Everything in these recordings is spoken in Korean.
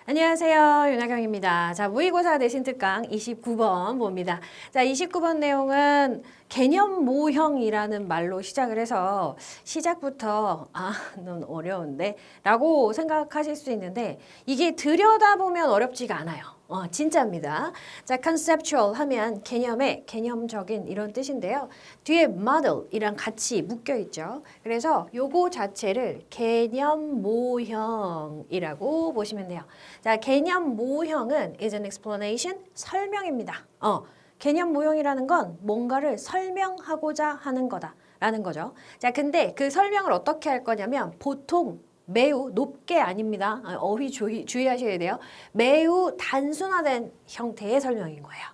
안녕하세요. 윤하경입니다. 자, 모의고사 내신 특강 29번 봅니다. 자, 29번 내용은 개념 모형이라는 말로 시작을 해서 시작부터 넌 어려운데 라고 생각하실 수 있는데 이게 들여다보면 어렵지가 않아요. 진짜입니다. 자, conceptual 하면 개념적인 이런 뜻인데요. 뒤에 model이랑 같이 묶여 있죠. 그래서 요거 자체를 개념 모형이라고 보시면 돼요. 자, 개념 모형은 is an explanation, 설명입니다. 개념 모형이라는 건 뭔가를 설명하고자 하는 거다라는 거죠. 자, 근데 그 설명을 어떻게 할 거냐면 보통 매우 높게 아닙니다. 어휘 주의하셔야 돼요. 매우 단순화된 형태의 설명인 거예요.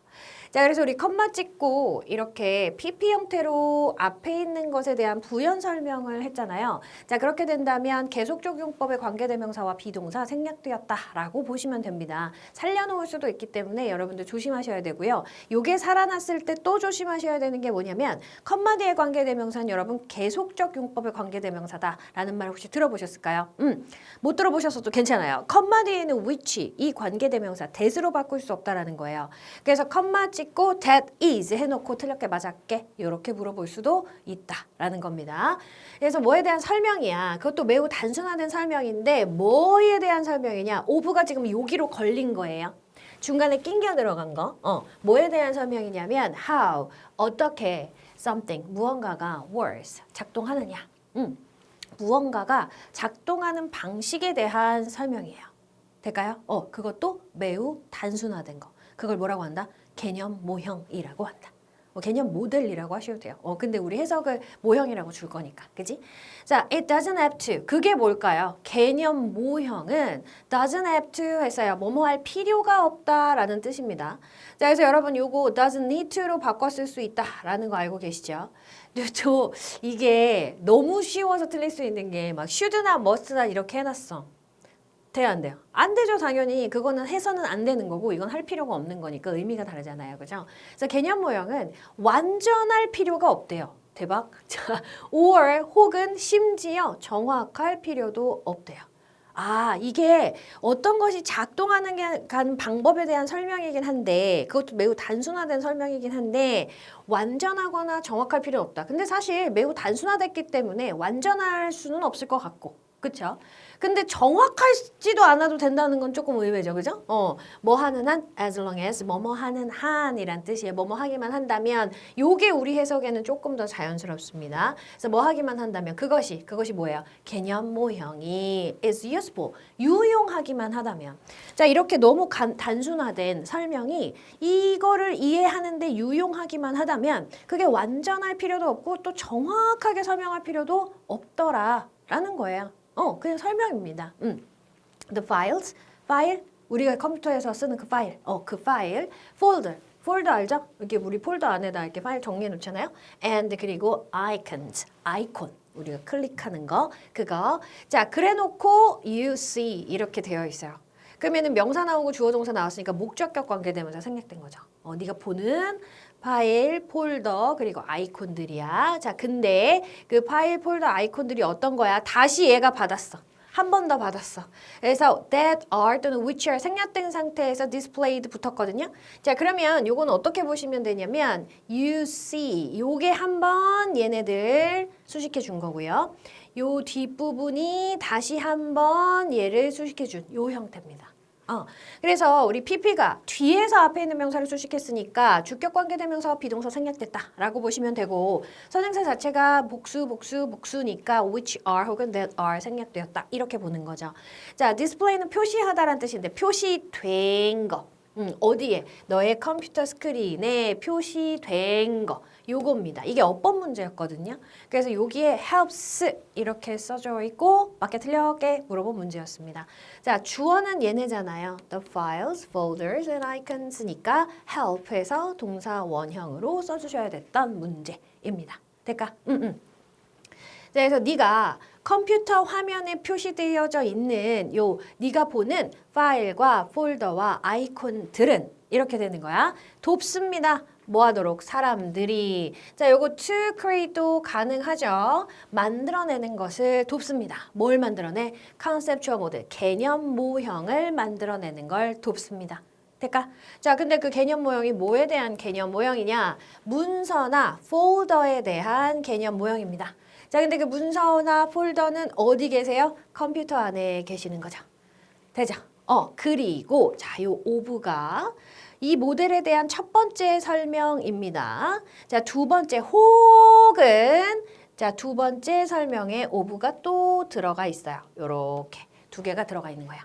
자, 그래서 우리 컴마 찍고 이렇게 PP 형태로 앞에 있는 것에 대한 부연 설명을 했잖아요. 자, 그렇게 된다면 계속적용법의 관계대명사와 비동사 생략되었다라고 보시면 됩니다. 살려놓을 수도 있기 때문에 여러분들 조심하셔야 되고요. 요게 살아났을 때 또 조심하셔야 되는 게 뭐냐면 컴마 뒤의 관계대명사는 여러분 계속적용법의 관계대명사다라는 말 혹시 들어보셨을까요? 못 들어보셨어도 괜찮아요. 컴마 뒤에는 which, 이 관계대명사 that으로 바꿀 수 없다라는 거예요. 그래서 컴마 찍고 that is 해놓고 틀렸게 맞았게 이렇게 물어볼 수도 있다라는 겁니다. 그래서 뭐에 대한 설명이야. 그것도 매우 단순화된 설명인데 뭐에 대한 설명이냐. of가 지금 여기로 걸린 거예요. 중간에 낑겨 들어간 거. 뭐에 대한 설명이냐면 how, 어떻게 something, 무언가가 works, 작동하느냐. 무언가가 작동하는 방식에 대한 설명이에요. 될까요? 그것도 매우 단순화된 거. 그걸 뭐라고 한다? 개념 모형이라고 한다. 개념 모델이라고 하셔도 돼요. 근데 우리 해석을 모형이라고 줄 거니까. 그지? 자, it doesn't have to. 그게 뭘까요? 개념 모형은 doesn't have to 했어요. 뭐뭐 할 필요가 없다라는 뜻입니다. 자, 그래서 여러분 요거 doesn't need to로 바꿨을 수 있다라는 거 알고 계시죠? 또 이게 너무 쉬워서 틀릴 수 있는 게 막 should나 must나 이렇게 해놨어. 돼요, 안 돼요? 안 되죠, 당연히. 그거는 해서는 안 되는 거고 이건 할 필요가 없는 거니까 의미가 다르잖아요, 그죠? 그래서 개념 모형은 완전할 필요가 없대요. 대박. 자, or 혹은 심지어 정확할 필요도 없대요. 이게 어떤 것이 작동하는 방법에 대한 설명이긴 한데 그것도 매우 단순화된 설명이긴 한데 완전하거나 정확할 필요 없다. 근데 사실 매우 단순화됐기 때문에 완전할 수는 없을 것 같고 그쵸? 근데 정확하지도 않아도 된다는 건 조금 의외죠, 그죠? 뭐 하는 한, as long as, 뭐뭐 하는 한이란 뜻이에요. 뭐뭐 하기만 한다면, 요게 우리 해석에는 조금 더 자연스럽습니다. 그래서 뭐 하기만 한다면, 그것이 뭐예요? 개념 모형이 is useful, 유용하기만 하다면. 자, 이렇게 너무 단순화된 설명이 이거를 이해하는데 유용하기만 하다면, 그게 완전할 필요도 없고, 또 정확하게 설명할 필요도 없더라라는 거예요. 그냥 설명입니다. The files, 파일, 우리가 컴퓨터에서 쓰는 그 파일, 그 파일, 폴더 알죠? 이렇게 우리 폴더 안에다 이렇게 파일 정리해 놓잖아요. And 그리고 icons, 아이콘, 우리가 클릭하는 거, 그거. 자, 그래놓고 you see 이렇게 되어 있어요. 그러면은 명사 나오고 주어 동사 나왔으니까 목적격 관계대명사 생략된 거죠. 네가 보는 파일, 폴더, 그리고 아이콘들이야. 자, 근데 그 파일, 폴더, 아이콘들이 어떤 거야? 다시 얘가 받았어. 한 번 더 받았어. 그래서 that are 또는 which are 생략된 상태에서 displayed 붙었거든요. 자, 그러면 요건 어떻게 보시면 되냐면 you see 요게 한 번 얘네들 수식해 준 거고요. 요 뒷부분이 다시 한 번 얘를 수식해 준 요 형태입니다. 그래서 우리 PP가 뒤에서 앞에 있는 명사를 수식했으니까 주격관계대명사와 비동사 생략됐다라고 보시면 되고 선행사 자체가 복수니까 which are 혹은 that are 생략되었다 이렇게 보는 거죠. 자, display는 표시하다라는 뜻인데 표시된 거. 어디에? 너의 컴퓨터 스크린에 표시된 거. 요겁니다. 이게 어법 문제였거든요. 그래서 여기에 helps 이렇게 써져 있고 맞게 틀렸게 물어본 문제였습니다. 자, 주어는 얘네잖아요. The files, folders, and icons니까 help해서 동사 원형으로 써주셔야 됐던 문제입니다. 될까? 자, 그래서 네가 컴퓨터 화면에 표시되어져 있는 네가 보는 파일과 폴더와 아이콘들은 이렇게 되는 거야. 돕습니다. 뭐 하도록? 사람들이. 자, 요거 to create도 가능하죠. 만들어내는 것을 돕습니다. 뭘 만들어내? conceptual model, 개념 모형을 만들어내는 걸 돕습니다. 될까? 자, 근데 그 개념 모형이 뭐에 대한 개념 모형이냐? 문서나 폴더에 대한 개념 모형입니다. 자, 근데 그 문서나 폴더는 어디 계세요? 컴퓨터 안에 계시는 거죠. 되죠? 그리고 자, 요 오브가 이 모델에 대한 첫 번째 설명입니다. 자, 두 번째 혹은 자, 두 번째 설명에 오브가 또 들어가 있어요. 요렇게 두 개가 들어가 있는 거야.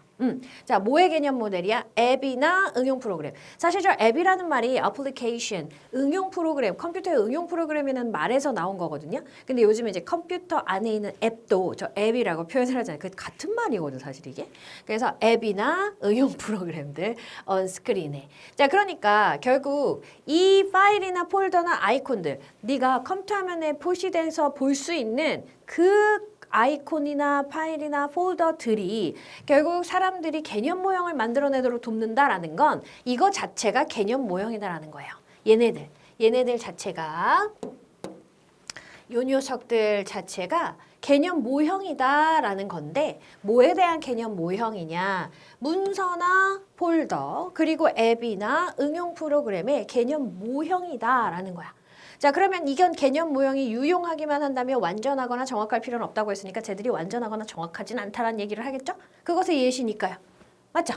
자, 뭐의 개념 모델이야? 앱이나 응용 프로그램. 사실 저 앱이라는 말이 application, 응용 프로그램, 컴퓨터의 응용 프로그램이라는 말에서 나온 거거든요. 근데 요즘에 이제 컴퓨터 안에 있는 앱도 저 앱이라고 표현을 하잖아요. 그 같은 말이거든, 사실 이게. 그래서 앱이나 응용 프로그램들 on 스크린에. 자, 그러니까 결국 이 파일이나 폴더나 아이콘들, 네가 컴퓨터 화면에 표시돼서 볼 수 있는 그 아이콘이나 파일이나 폴더들이 결국 사람들이 개념 모형을 만들어내도록 돕는다라는 건 이거 자체가 개념 모형이다라는 거예요. 얘네들 자체가 요 녀석들 자체가 개념 모형이다라는 건데 뭐에 대한 개념 모형이냐? 문서나 폴더 그리고 앱이나 응용 프로그램의 개념 모형이다라는 거야. 자, 그러면 이건 개념 모형이 유용하기만 한다면 완전하거나 정확할 필요는 없다고 했으니까 쟤들이 완전하거나 정확하진 않다라는 얘기를 하겠죠? 그것의 예시니까요. 맞죠?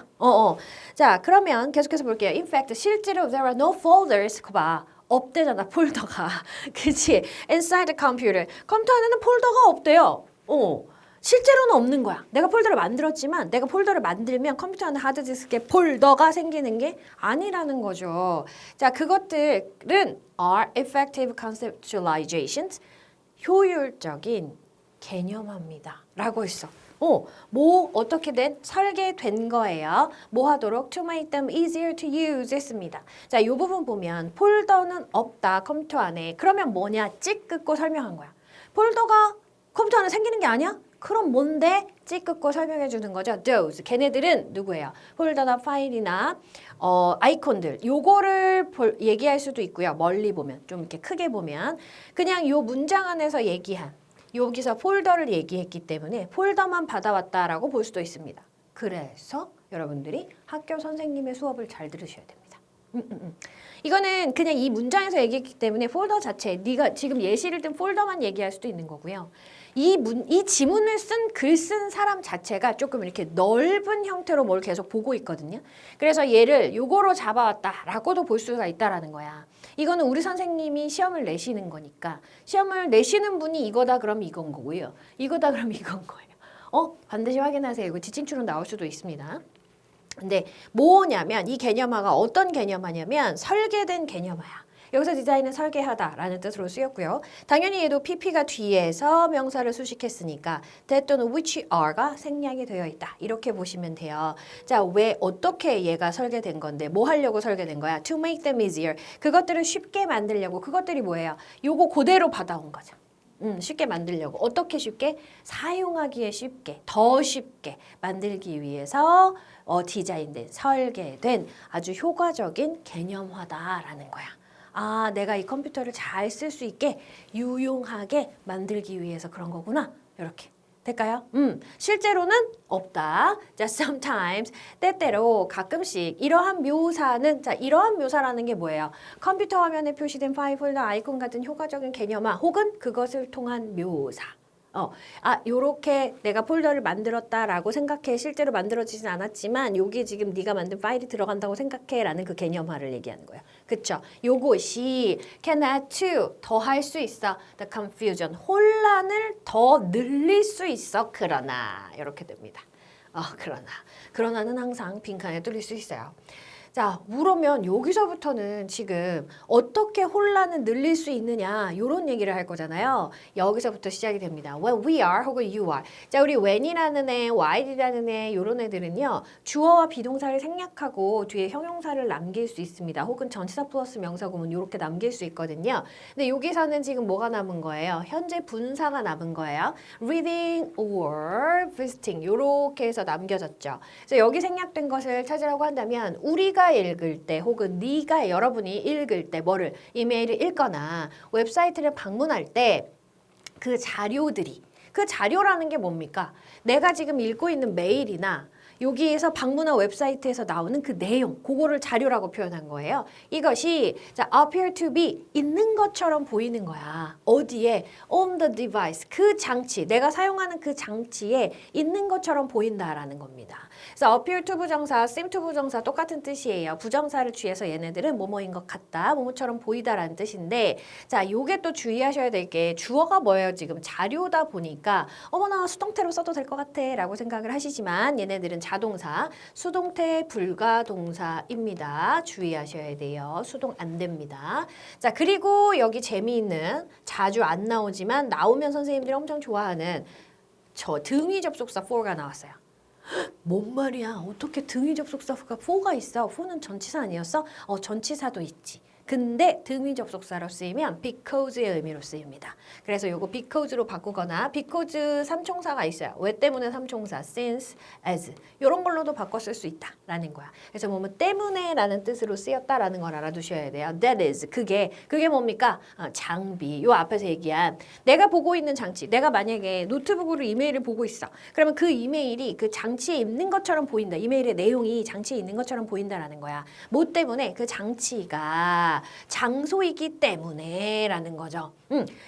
자, 그러면 계속해서 볼게요. In fact, 실제로 there are no folders. 그거 봐. 없대잖아, 폴더가. 그치? Inside the computer. 컴퓨터 안에는 폴더가 없대요. 실제로는 없는 거야. 내가 폴더를 만들었지만 내가 폴더를 만들면 컴퓨터 안에 하드디스크에 폴더가 생기는 게 아니라는 거죠. 자, 그것들은 are effective conceptualizations, 효율적인 개념화입니다. 라고 했어. 뭐 어떻게든 설계된 거예요. 뭐 하도록 to make them easier to use 했습니다. 자, 이 부분 보면 폴더는 없다 컴퓨터 안에. 그러면 뭐냐? 찍 긋고 설명한 거야. 폴더가 컴퓨터 안에 생기는 게 아니야? 그럼 뭔데? 찍 긋고 설명해 주는 거죠. Those. 걔네들은 누구예요? 폴더나 파일이나 아이콘들. 요거를 얘기할 수도 있고요. 멀리 보면, 좀 이렇게 크게 보면 그냥 요 문장 안에서 얘기한 여기서 폴더를 얘기했기 때문에 폴더만 받아왔다라고 볼 수도 있습니다. 그래서 여러분들이 학교 선생님의 수업을 잘 들으셔야 됩니다. 이거는 그냥 이 문장에서 얘기했기 때문에 폴더 자체, 네가 지금 예시를 든 폴더만 얘기할 수도 있는 거고요. 이 지문을 글 쓴 사람 자체가 조금 이렇게 넓은 형태로 뭘 계속 보고 있거든요. 그래서 얘를 요거로 잡아왔다라고도 볼 수가 있다라는 거야. 이거는 우리 선생님이 시험을 내시는 거니까 시험을 내시는 분이 이거다 그럼 이건 거고요. 이거다 그럼 이건 거예요. 반드시 확인하세요. 이거 지침추론 나올 수도 있습니다. 근데 뭐냐면 이 개념화가 어떤 개념화냐면 설계된 개념화야. 여기서 디자인은 설계하다라는 뜻으로 쓰였고요. 당연히 얘도 PP가 뒤에서 명사를 수식했으니까 that 또는 which are가 생략이 되어 있다. 이렇게 보시면 돼요. 자, 왜 어떻게 얘가 설계된 건데 뭐 하려고 설계된 거야? To make them easier. 그것들을 쉽게 만들려고. 그것들이 뭐예요? 요거 그대로 받아온 거죠. 쉽게 만들려고. 어떻게 쉽게? 사용하기에 쉽게, 더 쉽게 만들기 위해서 디자인된, 설계된 아주 효과적인 개념화다라는 거야. 아, 내가 이 컴퓨터를 잘 쓸 수 있게 유용하게 만들기 위해서 그런 거구나. 이렇게. 될까요? 실제로는 없다. 자, sometimes, 때때로 가끔씩 이러한 묘사는, 자, 이러한 묘사라는 게 뭐예요? 컴퓨터 화면에 표시된 파일, 폴더, 아이콘 같은 효과적인 개념화 혹은 그것을 통한 묘사. 요렇게 내가 폴더를 만들었다라고 생각해. 실제로 만들어지진 않았지만 여기 지금 네가 만든 파일이 들어간다고 생각해 라는 그 개념화를 얘기하는 거예요. 그쵸? 요것이 can add to, 더 할 수 있어. the confusion, 혼란을 더 늘릴 수 있어. 그러나 이렇게 됩니다. 그러나는 항상 빈칸에 뚫릴 수 있어요. 자, 그러면 여기서부터는 지금 어떻게 혼란을 늘릴 수 있느냐 이런 얘기를 할 거잖아요. 여기서부터 시작이 됩니다. When we are 혹은 you are. 자, 우리 when이라는 애, while이라는 애 이런 애들은요. 주어와 비동사를 생략하고 뒤에 형용사를 남길 수 있습니다. 혹은 전치사 플러스 명사구문 이렇게 남길 수 있거든요. 근데 여기서는 지금 뭐가 남은 거예요? 현재 분사가 남은 거예요. reading or visiting 이렇게 해서 남겨졌죠. 그래서 여기 생략된 것을 찾으라고 한다면 우리가 내가 읽을 때 혹은 네가 여러분이 읽을 때 뭐를 이메일을 읽거나 웹사이트를 방문할 때 그 자료들이 그 자료라는 게 뭡니까? 내가 지금 읽고 있는 메일이나 여기에서 방문한 웹사이트에서 나오는 그 내용, 그거를 자료라고 표현한 거예요. 이것이 자, appear to be 있는 것처럼 보이는 거야. 어디에? On the device. 그 장치, 내가 사용하는 그 장치에 있는 것처럼 보인다라는 겁니다. 그래서 appear to 부정사, seem to 부정사 똑같은 뜻이에요. 부정사를 취해서 얘네들은 뭐뭐인 것 같다, 뭐뭐처럼 보이다라는 뜻인데 자, 요게 또 주의하셔야 될 게 주어가 뭐예요? 지금 자료다 보니까 어머나 수동태로 써도 될 것 같아 라고 생각을 하시지만 얘네들은 자동사, 수동태 불가동사입니다. 주의하셔야 돼요. 수동 안 됩니다. 자, 그리고 여기 재미있는 자주 안 나오지만 나오면 선생님들이 엄청 좋아하는 저 등위 접속사 for가 나왔어요. 뭔 말이야? 어떻게 등위 접속사가 for가 있어? for는 전치사 아니었어? 전치사도 있지. 근데 등위 접속사로 쓰이면 because의 의미로 쓰입니다. 그래서 요거 because로 바꾸거나 because 삼총사가 있어요. 왜 때문에 삼총사 since, as 이런 걸로도 바꿔 쓸 수 있다라는 거야. 그래서 뭐 때문에라는 뜻으로 쓰였다라는 걸 알아두셔야 돼요. That is 그게 뭡니까? 장비. 요 앞에서 얘기한 내가 보고 있는 장치. 내가 만약에 노트북으로 이메일을 보고 있어. 그러면 그 이메일이 그 장치에 있는 것처럼 보인다. 이메일의 내용이 장치에 있는 것처럼 보인다라는 거야. 뭐 때문에? 그 장치가 장소이기 때문에 라는 거죠.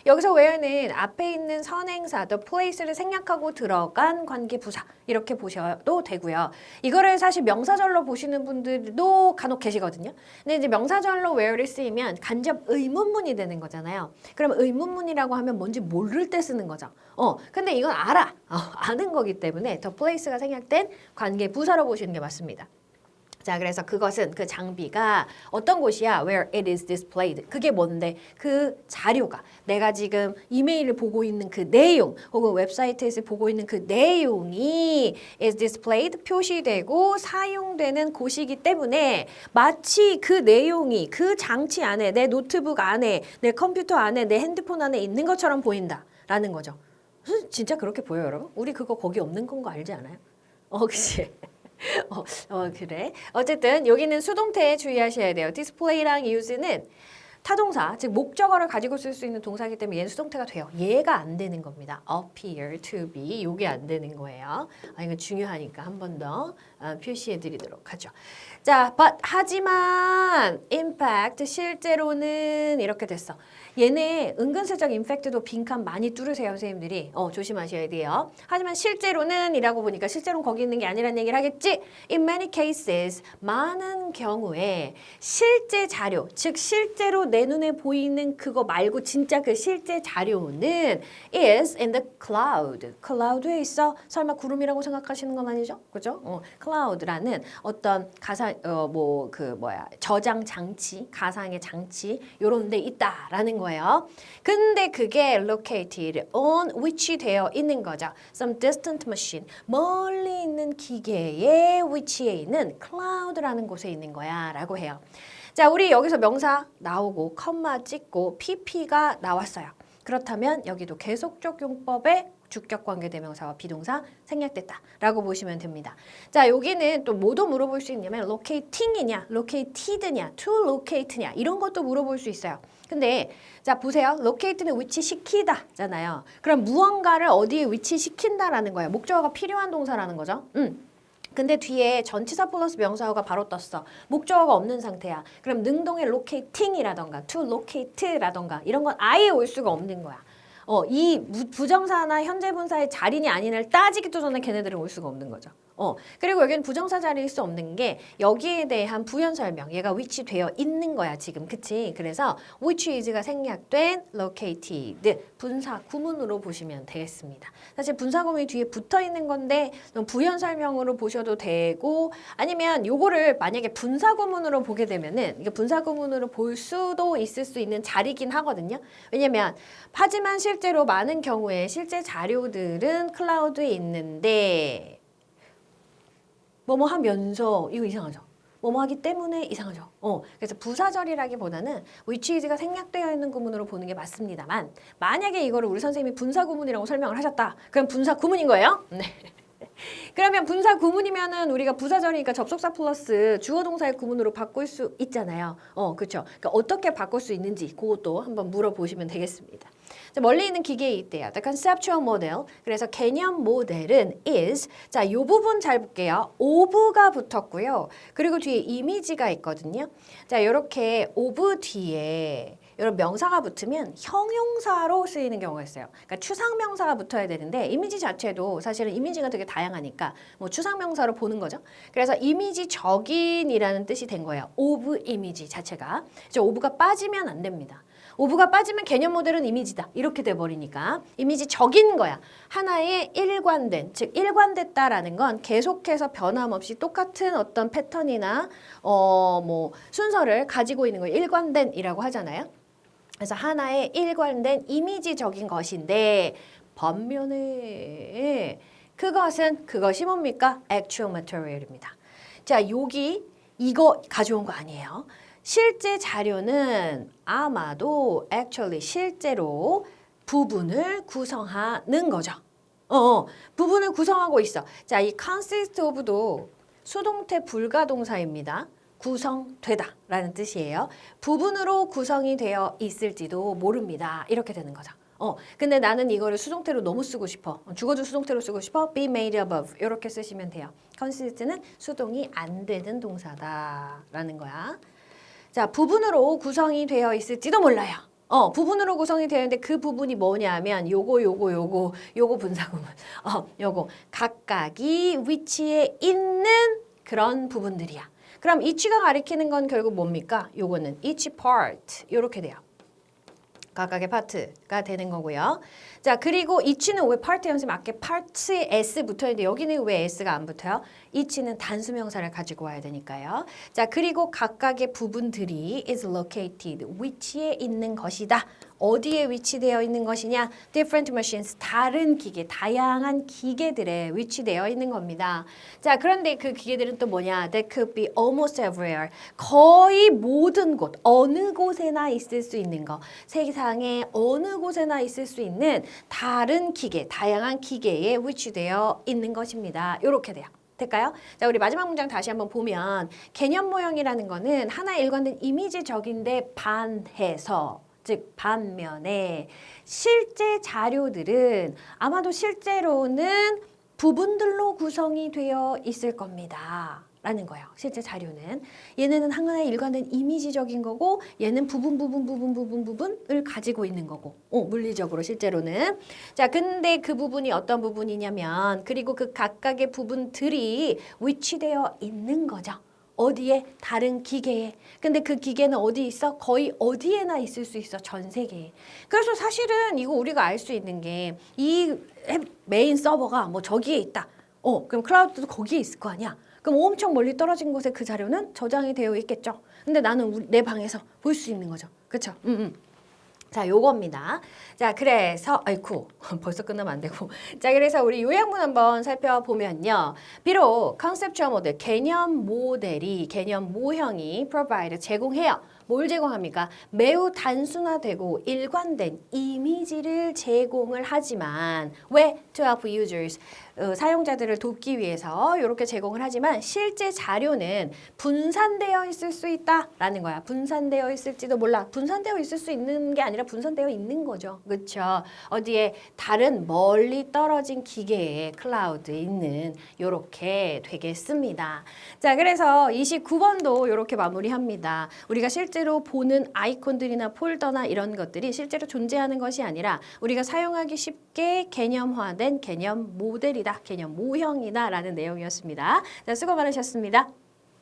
여기서 where는 앞에 있는 선행사 the place를 생략하고 들어간 관계부사 이렇게 보셔도 되고요. 이거를 사실 명사절로 보시는 분들도 간혹 계시거든요. 근데 이제 명사절로 where를 쓰이면 간접 의문문이 되는 거잖아요. 그럼 의문문이라고 하면 뭔지 모를 때 쓰는 거죠. 근데 이건 알아. 아는 거기 때문에 the place가 생략된 관계부사로 보시는 게 맞습니다. 자, 그래서 그것은 그 장비가 어떤 곳이야? Where it is displayed. 그게 뭔데? 그 자료가 내가 지금 이메일을 보고 있는 그 내용 혹은 웹사이트에서 보고 있는 그 내용이 is displayed 표시되고 사용되는 곳이기 때문에 마치 그 내용이 그 장치 안에 내 노트북 안에 내 컴퓨터 안에 내 핸드폰 안에 있는 것처럼 보인다라는 거죠. 진짜 그렇게 보여요, 여러분? 우리 그거 거기 없는 건 거 알지 않아요? 그치? 그래. 어쨌든 여기는 수동태에 주의하셔야 돼요. display랑 use는 타동사, 즉 목적어를 가지고 쓸 수 있는 동사이기 때문에 얘는 수동태가 돼요. 얘가 안 되는 겁니다. appear to be, 요게 안 되는 거예요. 이거 중요하니까 한 번 더 표시해 드리도록 하죠. 자, but 하지만 in fact 실제로는 이렇게 됐어. 얘네 은근슬쩍 인팩트도 빈칸 많이 뚫으세요, 선생님들이. 조심하셔야 돼요. 하지만 실제로는 이라고 보니까 실제로는 거기 있는 게 아니란 얘기를 하겠지? In many cases, 많은 경우에 실제 자료, 즉 실제로 내 눈에 보이는 그거 말고 진짜 그 실제 자료는 is in the cloud. cloud에 있어? 설마 구름이라고 생각하시는 건 아니죠? 그죠? cloud라는 어떤 가상, 저장 장치, 가상의 장치, 요런 데 있다라는 거예요. 근데 그게 located on, 위치되어 있는 거죠. Some distant machine, 멀리 있는 기계에 위치해 있는 cloud라는 곳에 있는 거야 라고 해요. 자, 우리 여기서 명사 나오고 컴마 찍고 pp가 나왔어요. 그렇다면 여기도 계속적 용법의 주격관계대명사와 비동사 생략됐다라고 보시면 됩니다. 자, 여기는 또 뭐도 물어볼 수 있냐면 locating이냐, located냐, to locate냐 이런 것도 물어볼 수 있어요. 근데 자 보세요. locate는 위치시키다잖아요. 그럼 무언가를 어디에 위치시킨다라는 거예요. 목적어가 필요한 동사라는 거죠. 근데 뒤에 전치사 플러스 명사어가 바로 떴어. 목적어가 없는 상태야. 그럼 능동의 locating이라던가 to locate라던가 이런 건 아예 올 수가 없는 거야. 이 부정사나 현재 분사의 자리니 아니냐를 따지기도 전에 걔네들은 올 수가 없는 거죠. 그리고 여기는 부정사 자리일 수 없는 게 여기에 대한 부연 설명, 얘가 위치되어 있는 거야 지금, 그치? 그래서 which is가 생략된 located, 분사 구문으로 보시면 되겠습니다. 사실 분사 구문이 뒤에 붙어 있는 건데 부연 설명으로 보셔도 되고 아니면 요거를 만약에 분사 구문으로 보게 되면은 이게 분사 구문으로 볼 수도 있을 수 있는 자리긴 하거든요. 왜냐면 하지만 실제로 많은 경우에 실제 자료들은 클라우드에 있는데 뭐뭐 하면서 이거 이상하죠. 뭐뭐 하기 때문에 이상하죠. 그래서 부사절이라기보다는 which is가 생략되어 있는 구문으로 보는 게 맞습니다만 만약에 이거를 우리 선생님이 분사 구문이라고 설명을 하셨다. 그럼 분사 구문인 거예요. 네. 그러면 분사 구문이면은 우리가 부사절이니까 접속사 플러스 주어 동사의 구문으로 바꿀 수 있잖아요. 그렇죠. 그러니까 어떻게 바꿀 수 있는지 그것도 한번 물어보시면 되겠습니다. 자, 멀리 있는 기계에 있대요. The conceptual model. 그래서 개념 모델은 is. 자, 이 부분 잘 볼게요. of가 붙었고요. 그리고 뒤에 이미지가 있거든요. 자, 이렇게 of 뒤에 이런 명사가 붙으면 형용사로 쓰이는 경우가 있어요. 그러니까 추상명사가 붙어야 되는데 이미지 자체도 사실은 이미지가 되게 다양하니까 뭐 추상명사로 보는 거죠. 그래서 이미지적인이라는 뜻이 된 거예요. of 이미지 자체가. 이제 of가 빠지면 안 됩니다. of가 빠지면 개념 모델은 이미지다. 이렇게 돼버리니까 이미지적인 거야. 하나의 일관된, 즉 일관됐다라는 건 계속해서 변함없이 똑같은 어떤 패턴이나 뭐 순서를 가지고 있는 거 일관된이라고 하잖아요. 그래서 하나의 일관된 이미지적인 것인데 반면에 그것이 뭡니까? actual material입니다. 자, 여기 이거 가져온 거 아니에요. 실제 자료는 아마도 actually 실제로 부분을 구성하는 거죠. 부분을 구성하고 있어. 자, 이 consist of도 수동태 불가동사입니다. 구성되다 라는 뜻이에요. 부분으로 구성이 되어 있을지도 모릅니다. 이렇게 되는 거죠. 근데 나는 이거를 수동태로 너무 쓰고 싶어. 주어도 수동태로 쓰고 싶어. be made up of 이렇게 쓰시면 돼요. consist는 수동이 안 되는 동사다라는 거야. 자, 부분으로 구성이 되어 있을지도 몰라요. 부분으로 구성이 되는데 그 부분이 뭐냐면 요거 분사구문. 요거 각각이 위치에 있는 그런 부분들이야. 그럼 each가 가리키는 건 결국 뭡니까? 요거는 each part 이렇게 돼요. 각각의 파트가 되는 거고요. 자, 그리고 each는 왜 파트 연습 맞게 parts에 s 붙어있는데 여기는 왜 s가 안 붙어요? each는 단수명사를 가지고 와야 되니까요. 자, 그리고 각각의 부분들이 is located, 위치에 있는 것이다. 어디에 위치되어 있는 것이냐? different machines, 다른 기계, 다양한 기계들에 위치되어 있는 겁니다. 자, 그런데 그 기계들은 또 뭐냐? That could be almost everywhere. 거의 모든 곳, 어느 곳에나 있을 수 있는 거. 세상에 어느 곳에나 있을 수 있는 다른 기계, 다양한 기계에 위치되어 있는 것입니다. 이렇게 돼요. 될까요? 자, 우리 마지막 문장 다시 한번 보면 개념 모형이라는 거는 하나의 일관된 이미지적인데 반해서 즉 반면에 실제 자료들은 아마도 실제로는 부분들로 구성이 되어 있을 겁니다. 라는 거예요. 실제 자료는. 얘네는 하나의 일관된 이미지적인 거고 얘는 부분을 가지고 있는 거고 물리적으로 실제로는. 자, 근데 그 부분이 어떤 부분이냐면 그리고 그 각각의 부분들이 위치되어 있는 거죠. 어디에? 다른 기계에. 근데 그 기계는 어디 있어? 거의 어디에나 있을 수 있어. 전 세계에. 그래서 사실은 이거 우리가 알 수 있는 게 이 메인 서버가 뭐 저기에 있다. 그럼 클라우드도 거기에 있을 거 아니야. 그럼 엄청 멀리 떨어진 곳에 그 자료는 저장이 되어 있겠죠. 근데 나는 내 방에서 볼 수 있는 거죠. 그렇죠? 자, 요겁니다. 자, 그래서 아이쿠 벌써 끝나면 안 되고. 자, 그래서 우리 요약문 한번 살펴보면요. 비록 컨셉추얼 모델, 개념 모형이 provide 제공해요. 뭘 제공합니까? 매우 단순화되고 일관된 이미지를 제공을 하지만 왜? To help users. 사용자들을 돕기 위해서 이렇게 제공을 하지만 실제 자료는 분산되어 있을 수 있다라는 거야. 분산되어 있을지도 몰라. 분산되어 있을 수 있는 게 아니라 분산되어 있는 거죠. 그렇죠? 어디에 다른 멀리 떨어진 기계에 클라우드에 있는 이렇게 되겠습니다. 자, 그래서 29번도 이렇게 마무리합니다. 우리가 실제로 보는 아이콘들이나 폴더나 이런 것들이 실제로 존재하는 것이 아니라 우리가 사용하기 쉽게 개념화된 개념 모델이다. 개념 모형이다 라는 내용이었습니다. 자, 수고 많으셨습니다.